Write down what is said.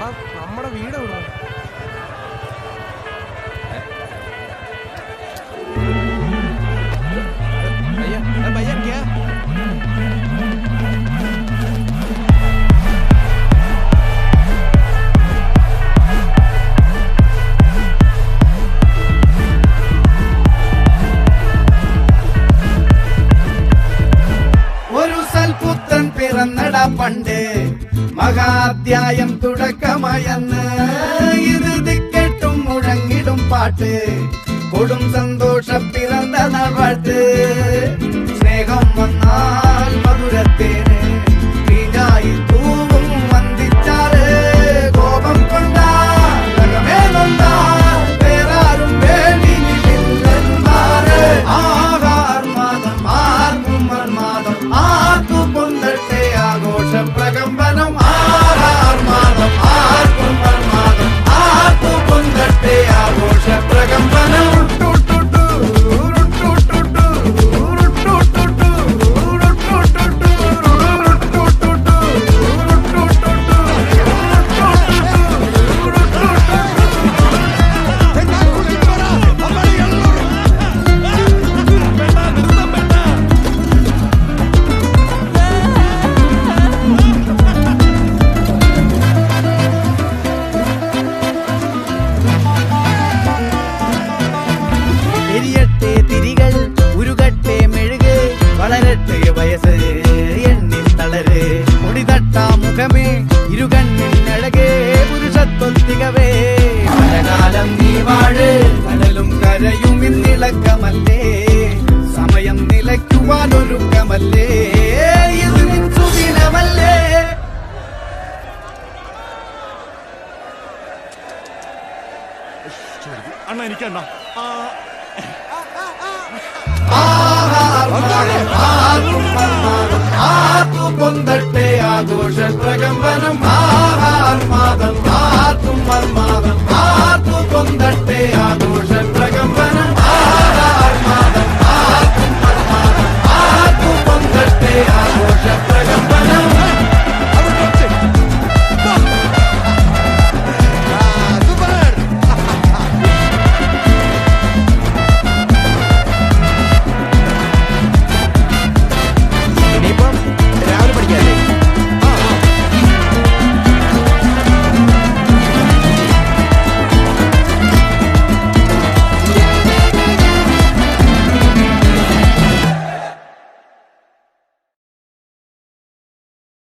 നമ്മുടെ വീട് എവിടെ? भैया क्या ഒരു സൽപുത്രൻ പിറന്നടാ പണ്ട് മഹാധ്യായം തുടക്കമായെന്ന് ഇത് ദിക്കെട്ടും മുഴങ്ങിടും പാട്ട് കൊടും സന്തോഷം പിറന്ന നാൾവാട്ട് സ്നേഹം വന്നാൽ മധുരത്തേന് തീഞ്ഞായി തൂവും വന്ദിച്ചാറ് കോപം കൊണ്ടാകമേ നൊന്താൽ വേറാരും വേണ്ടിയില്ലെന്മാര് ആഹാർമാദം ആർക്കും മന്മാദം ആർക്കു പൊന്തട്ടെ ആഘോഷ പ്രകമ്പനം ആഹാർമാദം ആർക്കും മന്മാദം ആർക്കു പൊന്തട്ടെ ആഘോഷ പ്രകമ്പനം ഇരുകണ്ണിനഴകേ പുരുഷത്വത്തികവേ പലകാലം നീ വാഴ് കടലും കരയും ഇന്നിളക്കമല്ലേ സമയം നിലയ്ക്കുവാനൊരുക്കമല്ലേ ഇത് നിൻസുദിനമല്ലേ അണ്ണ എനിക്കണ്ണ ആർക്കു പൊന്തട്ടെ ആഘോഷ പ്രകമ്പനം